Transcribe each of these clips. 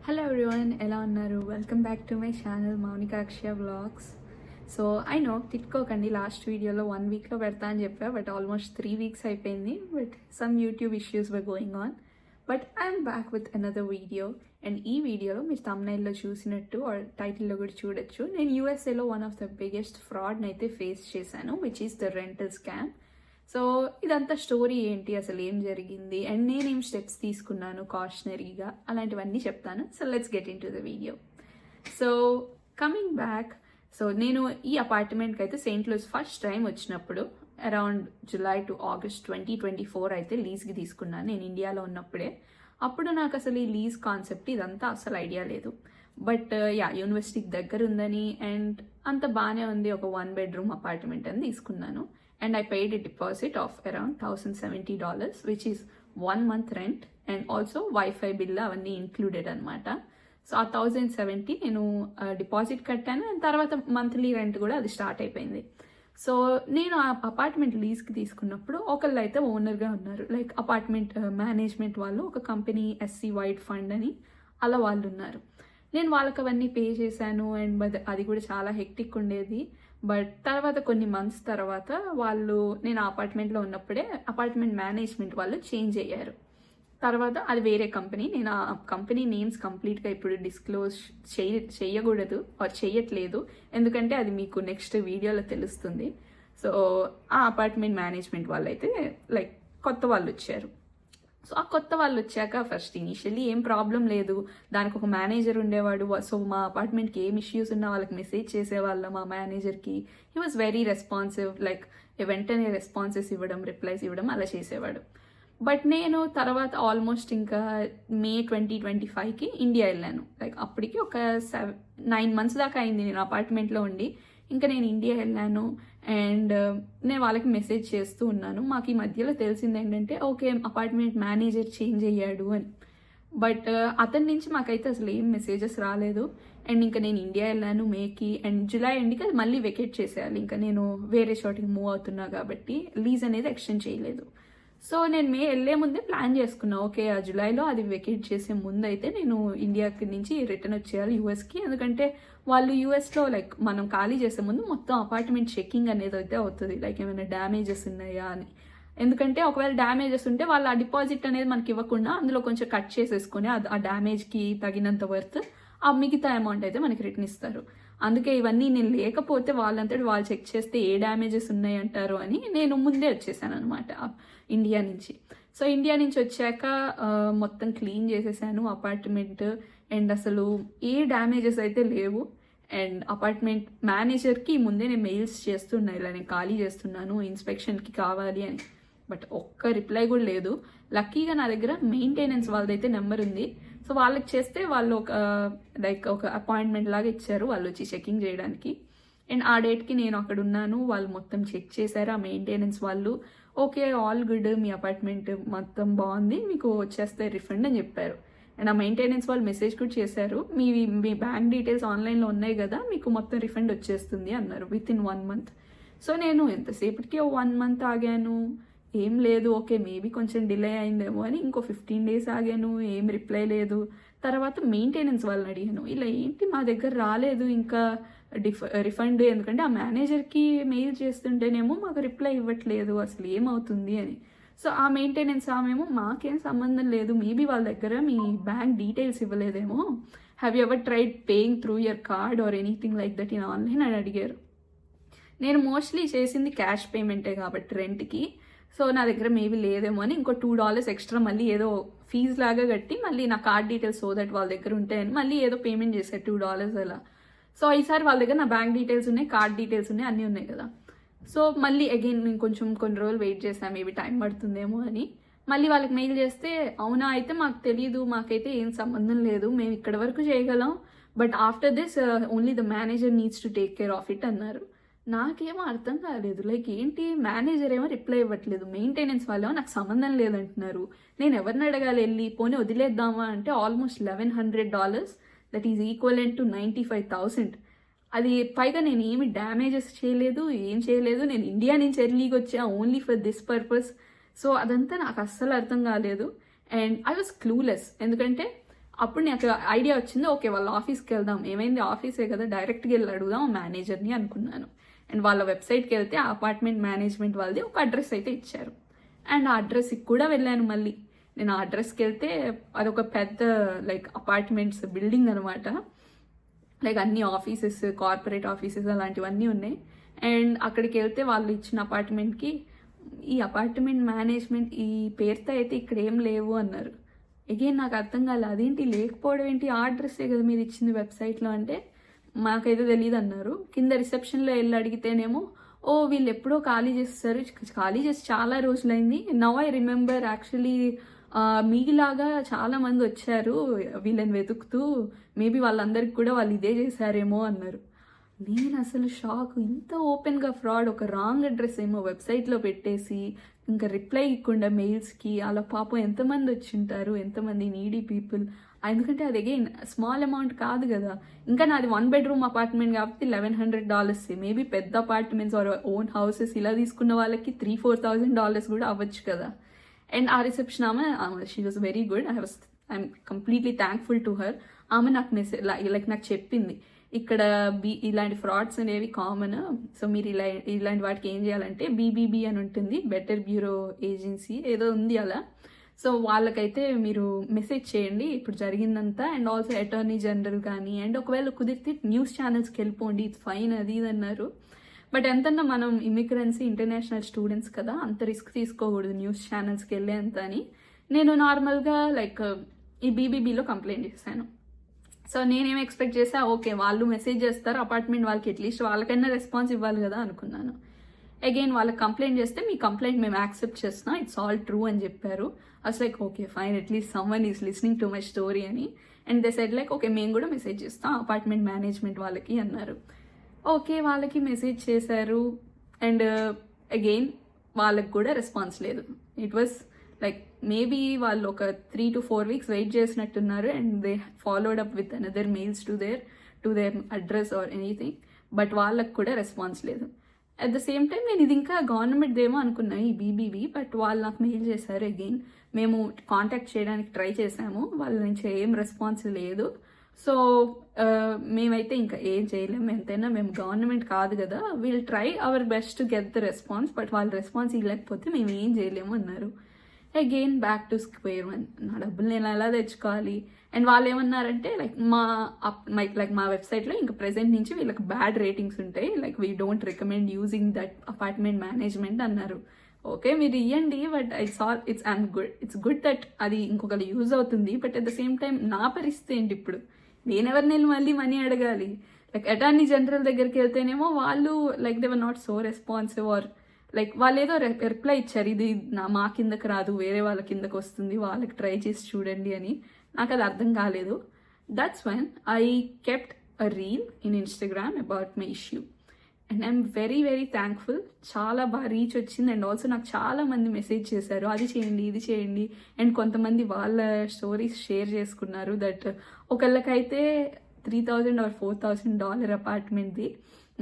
Hello everyone, ఎలా ఉన్నారు? Welcome back to my channel Mounika Akshaya vlogs. So I know తిట్టుకోకండి, last వీడియోలో 1 వీక్లో పెడతా అని చెప్పా, బట్ ఆల్మోస్ట్ 3 వీక్స్ అయిపోయింది. But some YouTube issues were going on, but I'm back with another video. And ఈ వీడియోలో మీరు థంబ్నైల్లో చూసినట్టు ఆర్ టైటిల్లో కూడా చూడొచ్చు, నేను యూఎస్ఏలో వన్ ఆఫ్ ద బిగ్గెస్ట్ ఫ్రాడ్ని అయితే ఫేస్ చేశాను, which is the rental scam. So ఇదంతా స్టోరీ ఏంటి, అసలు ఏం జరిగింది, అండ్ నేనేం స్టెప్స్ తీసుకున్నాను కాషనరీగా, అలాంటివన్నీ చెప్తాను. So let's get in to the video. So coming back, so నేను ఈ అపార్ట్మెంట్కి అయితే సెయింట్ లూయిస్ ఫస్ట్ టైం వచ్చినప్పుడు అరౌండ్ జులై టు ఆగస్ట్ 2024 అయితే లీజ్కి తీసుకున్నాను, నేను ఇండియాలో ఉన్నప్పుడే. అప్పుడు నాకు అసలు ఈ లీజ్ కాన్సెప్ట్ ఇదంతా అసలు ఐడియా లేదు. బట్ యూనివర్సిటీకి దగ్గర ఉందని అండ్ అంత బాగానే ఉంది, ఒక 1 bedroom అపార్ట్మెంట్ అని తీసుకున్నాను. And I paid a deposit of around $1,070, which is 1 month rent and also Wi-Fi bill అవన్నీ included అనమాట. సో ఆ 1,070 నేను డిపాజిట్ కట్టాను, అండ్ తర్వాత మంత్లీ రెంట్ కూడా అది స్టార్ట్ అయిపోయింది. సో నేను ఆ అపార్ట్మెంట్ లీజ్కి తీసుకున్నప్పుడు ఒకళ్ళు అయితే ఓనర్గా ఉన్నారు, లైక్ అపార్ట్మెంట్ మేనేజ్మెంట్ వాళ్ళు, ఒక కంపెనీ ఎస్సీ వైడ్ ఫండ్ అని అలా వాళ్ళు ఉన్నారు. నేను వాళ్ళకి అవన్నీ పే చేశాను, అండ్ అది కూడా చాలా హెక్టిక్ ఉండేది. బట్ తర్వాత కొన్ని మంత్స్ తర్వాత వాళ్ళు, నేను ఆ అపార్ట్మెంట్లో ఉన్నప్పుడే అపార్ట్మెంట్ మేనేజ్మెంట్ వాళ్ళు చేంజ్ అయ్యారు. తర్వాత అది వేరే కంపెనీ, నేను ఆ కంపెనీ నేమ్స్ కంప్లీట్గా ఇప్పుడు డిస్క్లోజ్ చేయకూడదు ఆర్ చేయట్లేదు, ఎందుకంటే అది మీకు నెక్స్ట్ వీడియోలో తెలుస్తుంది. సో ఆ అపార్ట్మెంట్ మేనేజ్మెంట్ వాళ్ళు అయితే లైక్ కొత్త వాళ్ళు వచ్చారు. సో ఆ కొత్త వాళ్ళు వచ్చాక ఫస్ట్ ఇనిషియల్లీ ఏం ప్రాబ్లం లేదు, దానికి ఒక మేనేజర్ ఉండేవాడు. సో మా అపార్ట్మెంట్కి ఏం ఇష్యూస్ ఉన్నా వాళ్ళకి మెసేజ్ చేసేవాళ్ళం మా మేనేజర్కి. He was very responsive, like వెంటనే రెస్పాన్సెస్ ఇవ్వడం, రిప్లైస్ ఇవ్వడం అలా చేసేవాడు. బట్ నేను తర్వాత ఆల్మోస్ట్ ఇంకా మే 2025కి ఇండియా వెళ్ళాను. లైక్ అప్పటికి ఒక 9 months దాకా అయింది నేను అపార్ట్మెంట్లో ఉండి. ఇంకా నేను ఇండియా వెళ్ళాను అండ్ నేను వాళ్ళకి మెసేజ్ చేస్తూ ఉన్నాను. మాకు ఈ మధ్యలో తెలిసింది ఏంటంటే, ఓకే అపార్ట్మెంట్ మేనేజర్ చేంజ్ అయ్యాడు అని. బట్ అతని నుంచి మాకైతే అసలు ఏం మెసేజెస్ రాలేదు. అండ్ ఇంకా నేను ఇండియా వెళ్ళాను మేకి, అండ్ జూలై ఎండ్కి అది మళ్ళీ వెకేట్ చేసేయాలి, ఇంకా నేను వేరే చోటికి మూవ్ అవుతున్నా కాబట్టి లీజ్ అనేది ఎక్స్టెండ్ చేయలేదు. సో నేను మే వెళ్ళే ముందే ప్లాన్ చేసుకున్నా, ఓకే ఆ జూలైలో అది వెకేట్ చేసే ముందు అయితే నేను ఇండియాకి నుంచి రిటర్న్ వచ్చేయాలి యూఎస్కి, ఎందుకంటే వాళ్ళు యూఎస్లో లైక్ మనం ఖాళీ చేసే ముందు మొత్తం అపార్ట్మెంట్ చెకింగ్ అనేది అయితే అవుతుంది, లైక్ ఏమైనా డ్యామేజెస్ ఉన్నాయా అని. ఎందుకంటే ఒకవేళ డ్యామేజెస్ ఉంటే వాళ్ళు ఆ డిపాజిట్ అనేది మనకి ఇవ్వకుండా అందులో కొంచెం కట్ చేసేసుకొని ఆ డ్యామేజ్కి తగినంత వర్త్ ఆ మిగతా అమౌంట్ అయితే మనకి రిటర్న్ ఇస్తారు. అందుకే ఇవన్నీ నేను లేకపోతే వాళ్ళంతటి వాళ్ళు చెక్ చేస్తే ఏ డ్యామేజెస్ ఉన్నాయి అంటారు అని నేను ముందే వచ్చేసాను అనమాట ఇండియా నుంచి. సో ఇండియా నుంచి వచ్చాక మొత్తం క్లీన్ చేసేసాను అపార్ట్మెంట్, అండ్ అసలు ఏ డ్యామేజెస్ అయితే లేవు. అండ్ అపార్ట్మెంట్ మేనేజర్కి ముందే నేను మెయిల్స్ చేస్తున్నా, ఇలా నేను ఖాళీ చేస్తున్నాను ఇన్స్పెక్షన్కి కావాలి అని. బట్ ఒక్క రిప్లై కూడా లేదు. లక్కీగా నా దగ్గర మెయింటెనెన్స్ వాళ్ళదైతే నెంబర్ ఉంది. సో వాళ్ళకి చేస్తే వాళ్ళు ఒక అపాయింట్మెంట్ లాగా ఇచ్చారు, వాళ్ళు వచ్చి చెకింగ్ చేయడానికి. అండ్ ఆ డేట్కి నేను అక్కడ ఉన్నాను, వాళ్ళు మొత్తం చెక్ చేశారు ఆ మెయింటెనెన్స్ వాళ్ళు. ఓకే ఆల్ గుడ్, మీ అపార్ట్మెంట్ మొత్తం బాగుంది, మీకు వచ్చేస్తే రిఫండ్ అని చెప్పారు. అండ్ ఆ మెయింటెనెన్స్ వాళ్ళు మెసేజ్ కూడా చేశారు, మీ బ్యాంక్ డీటెయిల్స్ ఆన్లైన్లో ఉన్నాయి కదా, మీకు మొత్తం రిఫండ్ వచ్చేస్తుంది అన్నారు విత్ ఇన్ 1 month. సో నేను ఎంతసేపటికి 1 month ఆగాను, ఏం లేదు. ఓకే మేబీ కొంచెం డిలే అయిందేమో అని ఇంకో 15 days ఆగాను, ఏం రిప్లై లేదు. తర్వాత మెయింటెనెన్స్ వాళ్ళని అడిగాను, ఇలా ఏంటి మా దగ్గర రాలేదు ఇంకా రిఫండ్, ఎందుకంటే ఆ మేనేజర్కి మెయిల్ చేస్తుంటేనేమో మాకు రిప్లై ఇవ్వట్లేదు, అసలు ఏమవుతుంది అని. సో ఆ మెయింటెనెన్స్ ఆమెమో మాకేం సంబంధం లేదు, మేబీ వాళ్ళ దగ్గర మీ బ్యాంక్ డీటెయిల్స్ ఇవ్వలేదేమో, have you ever tried paying through your card or anything like that in online అని అడిగారు. నేను మోస్ట్లీ చేసింది క్యాష్ పేమెంటే కాబట్టి రెంట్కి, సో నా దగ్గర మేబీ లేదేమో అని ఇంకో $2 ఎక్స్ట్రా మళ్ళీ ఏదో ఫీజు లాగా కట్టి మళ్ళీ నా కార్డ్ డీటెయిల్స్ సో దట్ వాళ్ళ దగ్గర ఉంటాయని మళ్ళీ ఏదో పేమెంట్ చేశారు $2 అలా. సో ఈసారి వాళ్ళ దగ్గర నా బ్యాంక్ డీటెయిల్స్ ఉన్నాయి, కార్డ్ డీటెయిల్స్ ఉన్నాయి, అన్నీ ఉన్నాయి కదా. సో మళ్ళీ అగైన్ నేను కొన్ని రోజులు వెయిట్ చేశాను, మేబీ టైం పడుతుందేమో అని. మళ్ళీ వాళ్ళకి మెయిల్ చేస్తే, అవునా అయితే మాకు తెలీదు, మాకైతే ఏం సంబంధం లేదు, మేము ఇక్కడ వరకు చేయగలం, but after this only the manager needs to take care of it అన్నారు. నాకేమో అర్థం కాలేదు, లైక్ ఏంటి మేనేజర్ ఏమో రిప్లై ఇవ్వట్లేదు, మెయింటెనెన్స్ వాళ్ళేమో నాకు సంబంధం లేదంటున్నారు, నేను ఎవరిని అడగాలి వెళ్ళి, పోనీ వదిలేద్దామా అంటే almost $1,100, that is equivalent to 95,000. అది పైగా నేను ఏమి డ్యామేజెస్ చేయలేదు, ఏం చేయలేదు, నేను ఇండియా నుంచి ఎర్లీగా వచ్చా only for this purpose. So అదంతా నాకు అస్సలు అర్థం కాలేదు. అండ్ ఐ వాజ్ క్లూలెస్, ఎందుకంటే అప్పుడు నాకు ఐడియా వచ్చింది, ఓకే వాళ్ళ ఆఫీస్కి వెళ్దాం, ఏమైంది ఆఫీసే కదా, డైరెక్ట్గా వెళ్ళి అడుగుదాం మేనేజర్ని అనుకున్నాను. అండ్ వాళ్ళ వెబ్సైట్కి వెళ్తే ఆ అపార్ట్మెంట్ మేనేజ్మెంట్ వాళ్ళది ఒక అడ్రస్ అయితే ఇచ్చారు. అండ్ ఆ అడ్రస్కి కూడా వెళ్ళాను మళ్ళీ. నేను ఆ అడ్రస్కి వెళ్తే అదొక పెద్ద లైక్ అపార్ట్మెంట్స్ బిల్డింగ్ అనమాట. లైక్ అన్ని ఆఫీసెస్, కార్పొరేట్ ఆఫీసెస్ అలాంటివన్నీ ఉన్నాయి. అండ్ అక్కడికి వెళ్తే వాళ్ళు ఇచ్చిన అపార్ట్మెంట్కి ఈ అపార్ట్మెంట్ మేనేజ్మెంట్ ఈ పేరుతో అయితే ఇక్కడ ఏం లేవు అన్నారు. అగైన్ నాకు అర్థం కాలేదు, అదేంటి లేకపోవడం ఏంటి, ఆ అడ్రస్సే కదా మీరు ఇచ్చింది వెబ్సైట్లో అంటే మాకైతే తెలియదు అన్నారు. కింద రిసెప్షన్లో వెళ్ళి అడిగితేనేమో ఓ వీళ్ళు ఎప్పుడో ఖాళీ చేస్తారు, ఖాళీ చేసి చాలా రోజులైంది, నవ్ ఐ రిమెంబర్ యాక్చువల్లీ మీలాగా చాలా మంది వచ్చారు వీళ్ళని వెతుకుతూ, మేబీ వాళ్ళందరికీ కూడా వాళ్ళు ఇదే చేశారేమో అన్నారు. నేను అసలు షాక్, ఇంత ఓపెన్గా ఫ్రాడ్, ఒక రాంగ్ అడ్రస్ ఏమో వెబ్సైట్లో పెట్టేసి ఇంకా రిప్లై ఇవ్వకుండా మెయిల్స్కి, అలా పాపం ఎంతమంది వచ్చింటారు, ఎంతమంది నీడీ పీపుల్. ఎందుకంటే అది అగైన్ స్మాల్ అమౌంట్ కాదు కదా, ఇంకా నాది 1 bedroom అపార్ట్మెంట్ కాబట్టి $1,100. మేబీ పెద్ద అపార్ట్మెంట్స్ ఆర్ ఓన్ హౌసెస్ ఇలా తీసుకున్న వాళ్ళకి $3,000-4,000 కూడా అవ్వచ్చు కదా. అండ్ ఆ రిసెప్షన్ ఆమె she was very good, I'm completely thankful to her. ఆమె నాకు మెసేజ్ లైక్ నాకు చెప్పింది, ఇక్కడ ఇలాంటి ఫ్రాడ్స్ అనేవి కామన్, సో మీరు ఇలాంటి వాటికి ఏం చేయాలంటే BBB అని ఉంటుంది, బెటర్ బ్యూరో ఏజెన్సీ ఏదో ఉంది అలా. సో వాళ్ళకైతే మీరు మెసేజ్ చేయండి ఇప్పుడు జరిగిందంతా, అండ్ ఆల్సో అటార్నీ జనరల్ కానీ, అండ్ ఒకవేళ కుదిరితే న్యూస్ ఛానల్స్కి వెళ్ళిపోండి, ఇట్స్ ఫైన్ అది ఇది అన్నారు. బట్ ఎంతన్నా మనం ఇమిగ్రెన్సీ ఇంటర్నేషనల్ స్టూడెంట్స్ కదా, అంత రిస్క్ తీసుకోకూడదు న్యూస్ ఛానల్స్కి వెళ్ళేంత అని నేను నార్మల్గా లైక్ ఈ BBBలో కంప్లైంట్ చేశాను. సో నేనేం ఎక్స్పెక్ట్ చేసా, ఓకే వాళ్ళు మెసేజ్ చేస్తారు అపార్ట్మెంట్ వాళ్ళకి, అట్లీస్ట్ వాళ్ళకైనా రెస్పాన్స్ ఇవ్వాలి కదా అనుకున్నాను. అగైన్ వాళ్ళకి కంప్లైంట్ చేస్తే మీ కంప్లైంట్ మేము యాక్సెప్ట్ చేస్తున్నాం, ఇట్స్ ఆల్ ట్రూ అని చెప్పారు. As like okay fine, at least someone is listening to my story అని. And they said like okay మేము కూడా మెసేజ్ చేస్తాం అపార్ట్మెంట్ మేనేజ్మెంట్ వాళ్ళకి అన్నారు. ఓకే వాళ్ళకి మెసేజ్ చేశారు, అండ్ అగైన్ వాళ్ళకి కూడా రెస్పాన్స్ లేదు. ఇట్ వాస్ లైక్ మేబీ వాళ్ళు ఒక 3 to 4 weeks వెయిట్ చేసినట్టున్నారు, and they followed up with another mails to their address or anything, but వాళ్ళకి కూడా రెస్పాన్స్ లేదు. అట్ ద సేమ్ టైం నేను ఇది ఇంకా గవర్నమెంట్ దేమో అనుకున్నాను ఈ BBB, బట్ వాళ్ళు నాకు మెయిల్ చేశారు. అగైన్ మేము కాంటాక్ట్ చేయడానికి ట్రై చేసాము, వాళ్ళ నుంచి ఏం రెస్పాన్స్ లేదు. సో మేమైతే ఇంకా ఏం చేయలేము, ఎంతైనా మేము గవర్నమెంట్ కాదు కదా, will try our best to get the response, but వాళ్ళు రెస్పాన్స్ ఇవ్వలేకపోతే మేము ఏం చేయలేము అన్నారు. Again back to square one, నా డబ్బులు నేను ఎలా తెచ్చుకోవాలి. అండ్ వాళ్ళు ఏమన్నారంటే లైక్ మా వెబ్సైట్లో ఇంకా ప్రెసెంట్ నుంచి వీళ్ళకి బ్యాడ్ రేటింగ్స్ ఉంటాయి, like we don't recommend using that apartment management అన్నారు. ఓకే మీరు ఇవ్వండి, బట్ ఇట్స్ గుడ్ దట్ అది ఇంకొకరు యూజ్ అవుతుంది, but at the same time నా పరిస్థితి ఏంటి ఇప్పుడు, నేను ఎవరిని మళ్ళీ మనీ అడగాలి. లైక్ అటార్నీ జనరల్ దగ్గరికి వెళ్తేనేమో వాళ్ళు like they were not so responsive, or like వాళ్ళు ఏదో రిప్లై ఇచ్చారు, ఇది మా కిందకి రాదు వేరే వాళ్ళ కిందకి వస్తుంది, వాళ్ళకి ట్రై చేసి చూడండి అని. నాకు అది అర్థం కాలేదు. That's when I kept a reel in Instagram about my issue, and I'm very very thankful. చాలా బాగా రీచ్ వచ్చింది, అండ్ ఆల్సో నాకు చాలా మంది మెసేజ్ చేశారు అది చేయండి ఇది చేయండి, అండ్ కొంతమంది వాళ్ళ స్టోరీస్ షేర్ చేసుకున్నారు. దట్ ఒకళ్ళకైతే $3,000 or $4,000 అపార్ట్మెంట్ది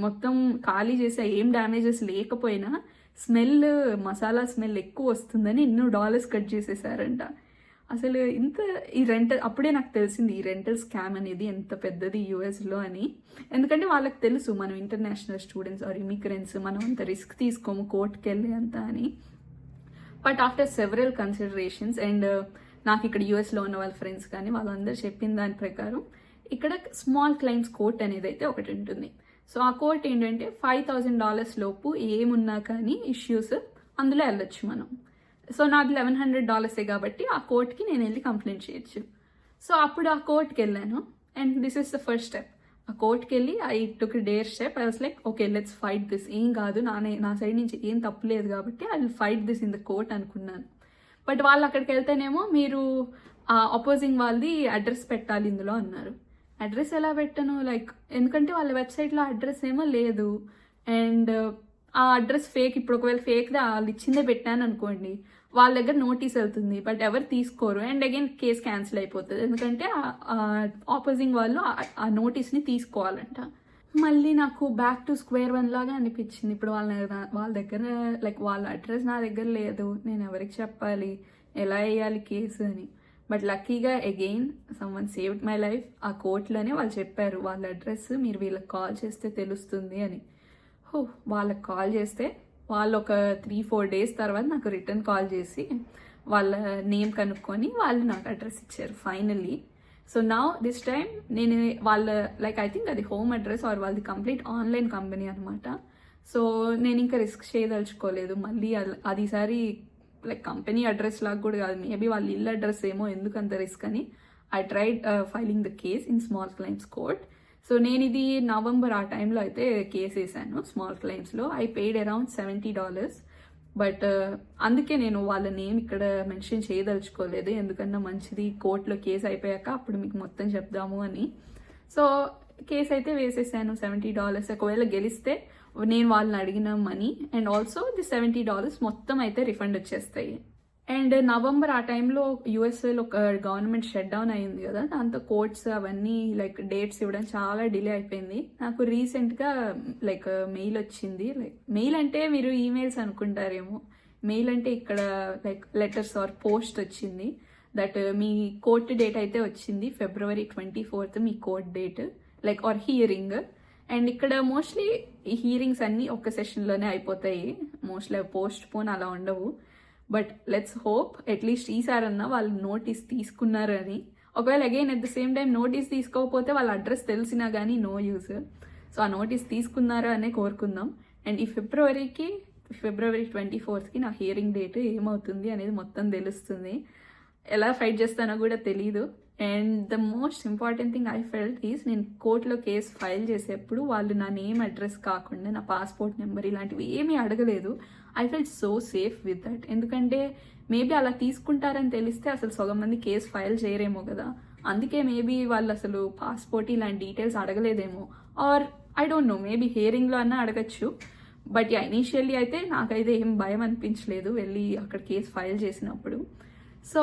మొత్తం ఖాళీ చేసి ఏం డ్యామేజెస్ లేకపోయినా స్మెల్, మసాలా స్మెల్ ఎక్కువ వస్తుందని ఎన్నో డాలర్స్ కట్ చేసేసారంట. అసలు ఈ రెంటల్ అప్పుడే నాకు తెలిసింది ఈ రెంటల్ స్కామ్ అనేది ఎంత పెద్దది యూఎస్లో అని. ఎందుకంటే వాళ్ళకి తెలుసు మనం ఇంటర్నేషనల్ స్టూడెంట్స్ ఆర్ ఇమిగ్రెంట్స్, మనం అంత రిస్క్ తీసుకోము కోర్టుకి వెళ్ళి అంత అని. But after several considerations, and నాకు ఇక్కడ యూఎస్లో ఉన్న వాళ్ళ ఫ్రెండ్స్ కానీ వాళ్ళందరూ చెప్పిన దాని ప్రకారం ఇక్కడ స్మాల్ క్లైమ్స్ కోర్ట్ అనేది అయితే ఒకటి ఉంటుంది. సో ఆ కోర్ట్ ఏంటంటే $5,000 లోపు ఏమున్నా కానీ ఇష్యూస్ అందులో వెళ్ళొచ్చు మనం. సో నాది $1,100 కాబట్టి ఆ కోర్ట్కి నేను వెళ్ళి కంప్లైంట్ చేయొచ్చు. సో అప్పుడు ఆ కోర్ట్కి వెళ్ళాను, and this is the first step. ఆ కోర్ట్కి వెళ్ళి I took dare step. I was like okay let's fight this, ఏం కాదు నా సైడ్ నుంచి ఏం తప్పులేదు కాబట్టి I will fight this in the court అనుకున్నాను. బట్ వాళ్ళు అక్కడికి వెళ్తేనేమో మీరు అపోజింగ్ వాళ్ళది అడ్రస్ పెట్టాలి ఇందులో అన్నారు. అడ్రస్ ఎలా పెట్టను, లైక్ ఎందుకంటే వాళ్ళ వెబ్సైట్లో అడ్రస్ ఏమో లేదు, అండ్ ఆ అడ్రస్ ఫేక్. ఇప్పుడు ఒకవేళ ఫేక్దే వాళ్ళు ఇచ్చిందే పెట్టాను అనుకోండి, వాళ్ళ దగ్గర నోటీస్ వెళ్తుంది, బట్ ఎవరు తీసుకోరు, అండ్ అగైన్ కేసు క్యాన్సిల్ అయిపోతుంది. ఎందుకంటే ఆపోజింగ్ వాళ్ళు ఆ నోటీస్ని తీసుకోవాలంట. మళ్ళీ నాకు బ్యాక్ టు స్క్వేర్ వన్ లాగా అనిపించింది. ఇప్పుడు వాళ్ళ దగ్గర లైక్ వాళ్ళ అడ్రస్ నా దగ్గర లేదు, నేను ఎవరికి చెప్పాలి, ఎలా వేయాలి కేసు అని. బట్ లక్కీగా again someone saved my life. ఆ కోర్టులోనే వాళ్ళు చెప్పారు వాళ్ళ అడ్రస్ మీరు వీళ్ళకి కాల్ చేస్తే తెలుస్తుంది అని. వాళ్ళకి కాల్ చేస్తే వాళ్ళు ఒక 3-4 డేస్ తర్వాత నాకు రిటర్న్ కాల్ చేసి వాళ్ళ నేమ్ కనుక్కొని వాళ్ళు నాకు అడ్రస్ ఇచ్చారు finally. So now this time నేను వాళ్ళ లైక్ ఐ థింక్ అది హోమ్ అడ్రస్ ఆర్ వాళ్ళది కంప్లీట్ ఆన్లైన్ కంపెనీ అనమాట. సో నేను ఇంకా రిస్క్ చేయదలుచుకోలేదు మళ్ళీ అదిసారి లైక్ కంపెనీ అడ్రస్ లాగా కూడా కాదు, మేబీ వాళ్ళ ఇల్లు అడ్రస్ ఏమో, ఎందుకంత రిస్క్ అని I tried filing the case in small claims court. So నేను ఇది నవంబర్ ఆ టైంలో అయితే కేసు వేసాను స్మాల్ క్లైమ్స్లో. I paid around $70. బట్ అందుకే నేను వాళ్ళ నేమ్ ఇక్కడ మెన్షన్ చేయదలుచుకోలేదు, ఎందుకన్నా మంచిది కోర్టులో కేసు అయిపోయాక అప్పుడు మీకు మొత్తం చెప్దాము అని. సో కేసు అయితే వేసేసాను $70. ఒకవేళ గెలిస్తే నేను వాళ్ళని అడిగిన మనీ అండ్ ఆల్సో ది $70 మొత్తం అయితే రిఫండ్ వచ్చేస్తాయి. అండ్ నవంబర్ ఆ టైంలో యూఎస్ఏలో ఒక గవర్నమెంట్ షట్ డౌన్ అయింది కదా, దాంతో కోర్ట్స్ అవన్నీ లైక్ డేట్స్ ఇవ్వడం చాలా డిలే అయిపోయింది. నాకు రీసెంట్గా లైక్ మెయిల్ వచ్చింది. లైక్ మెయిల్ అంటే మీరు ఈమెయిల్స్ అనుకుంటారేమో, మెయిల్ అంటే ఇక్కడ లైక్ లెటర్స్ ఆర్ పోస్ట్ వచ్చింది దట్ మీ కోర్ట్ డేట్ అయితే వచ్చింది February 24th మీ court date like or hearing. And ఇక్కడ మోస్ట్లీ ఈ హీరింగ్స్ అన్నీ ఒక సెషన్లోనే అయిపోతాయి, మోస్ట్లీ పోస్ట్ పోన్ అలా ఉండవు. బట్ లెట్స్ హోప్ అట్లీస్ట్ ఈసారన్నా వాళ్ళు నోటీస్ తీసుకున్నారు అని. ఒకవేళ again at the same time notice తీసుకోకపోతే వాళ్ళ అడ్రస్ తెలిసినా కానీ నో యూజ్. సో ఆ నోటీస్ తీసుకున్నారా అనే కోరుకుందాం. అండ్ ఈ February 24th నా హియరింగ్ డేట్ ఏమవుతుంది అనేది మొత్తం తెలుస్తుంది. ఎలా ఫైట్ చేస్తానో కూడా తెలీదు. And the most important thing I felt is నేను కోర్టులో కేసు ఫైల్ చేసేప్పుడు వాళ్ళు నా నేమ్ అడ్రస్ కాకుండా నా పాస్పోర్ట్ నెంబర్ ఇలాంటివి ఏమీ అడగలేదు. I felt so safe with that. ఎందుకంటే మేబీ అలా తీసుకుంటారని తెలిస్తే అసలు సగం మంది కేసు ఫైల్ చేయరేమో కదా, అందుకే మేబీ వాళ్ళు అసలు పాస్పోర్ట్ ఇలాంటి డీటెయిల్స్ అడగలేదేమో. Or I don't know, maybe హియరింగ్లో అన్నా అడగచ్చు. బట్ ఇనీషియల్లీ అయితే నాకైతే ఏం భయం అనిపించలేదు వెళ్ళి అక్కడ కేసు ఫైల్ చేసినప్పుడు. సో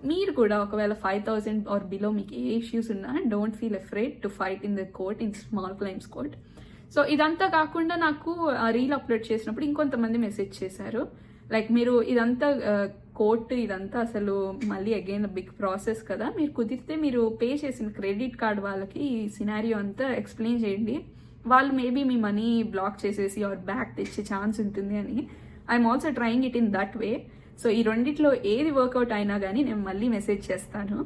మీరు కూడా ఒకవేళ 5,000 ఆర్ బిలో మీకు ఏ ఇష్యూస్ ఉన్నా don't feel afraid to fight in the court in small claims court. So ఇదంతా కాకుండా నాకు రీల్ అప్లోడ్ చేసినప్పుడు ఇంకొంతమంది మెసేజ్ చేశారు లైక్ మీరు ఇదంతా కోర్టు ఇదంతా అసలు మళ్ళీ అగైన్ బిగ్ ప్రాసెస్ కదా, మీరు కుదిరితే మీరు పే చేసిన క్రెడిట్ కార్డ్ వాళ్ళకి ఈ సినారియో అంతా ఎక్స్ప్లెయిన్ చేయండి, వాళ్ళు మేబీ మీ మనీ బ్లాక్ చేసేసి ఆర్ బ్యాక్ తెచ్చే ఛాన్స్ ఉంటుంది అని. I'm also trying it in that way. So ఈ రెండిట్లో ఏది వర్కౌట్ అయినా కానీ నేను మళ్ళీ మెసేజ్ చేస్తాను.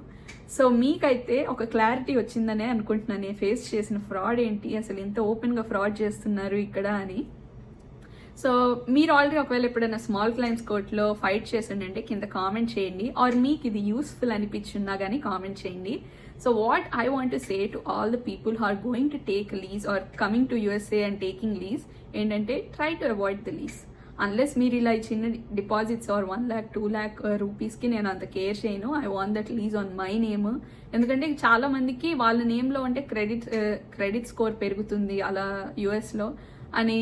సో మీకైతే ఒక క్లారిటీ వచ్చిందనే అనుకుంటున్నాను, నేను ఫేస్ చేసిన ఫ్రాడ్ ఏంటి, అసలు ఎంత ఓపెన్గా ఫ్రాడ్ చేస్తున్నారు ఇక్కడ అని. సో మీరు ఆల్రెడీ ఒకవేళ ఎప్పుడైనా స్మాల్ క్లైమ్స్ కోర్ట్లో ఫైట్ చేసిండే కింద కామెంట్ చేయండి, ఆర్ మీకు ఇది యూస్ఫుల్ అనిపించున్నా కానీ కామెంట్ చేయండి. So what I want to say to all the people who are going to take lease or coming to USA and taking lease ఏంటంటే try to avoid the lease. Unless మీరు ఇలా చిన్న deposits are 1 lakh 2 lakh రూపీస్కి నేను అంత care చేయను. I want that lease on my name. ఎందుకంటే చాలా మందికి వాళ్ళ నేమ్లో ఉంటే క్రెడిట్ స్కోర్ పెరుగుతుంది అలా యూఎస్లో అని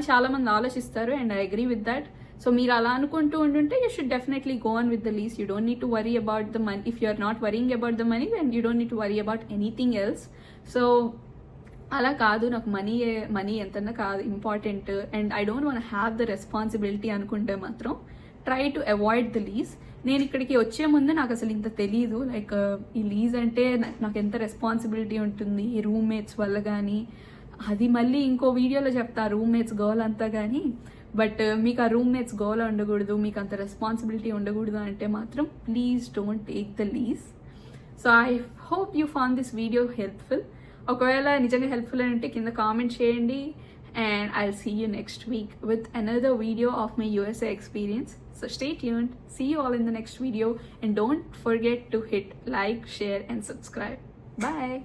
చాలా మంది ఆలోచిస్తారు. And I agree with that. So మీరు అలా అనుకుంటూ ఉంటుంటే you should definitely go on with the lease. You don't need to worry about the money. If you are not worrying about the money then you don't need to worry about anything else. So అలా కాదు, నాకు money ఎంతన్నా కాదు important and I don't want have the responsibility అనుకుంటే మాత్రం try to avoid the lease. నేను ఇక్కడికి వచ్చే ముందు నాకు అసలు ఇంత తెలీదు లైక్ ఈ లీజ్ అంటే నాకు ఎంత రెస్పాన్సిబిలిటీ ఉంటుంది ఈ రూమ్మేట్స్ వల్ల కానీ, అది మళ్ళీ ఇంకో వీడియోలో చెప్తా రూమ్మేట్స్ గోల్ అంతా కానీ. బట్ మీకు ఆ రూమ్మేట్స్ గోల్ ఉండకూడదు, మీకు అంత రెస్పాన్సిబిలిటీ ఉండకూడదు అంటే మాత్రం please don't take the lease. So I hope you found this video helpful. ఒకవేళ నిజంగా హెల్ప్ఫుల్ అంటే కింద కామెంట్ చేయండి. And I'll see you next week with another video of my USA experience. So stay tuned. See you all in the next video and don't forget to hit like, share and subscribe. Bye.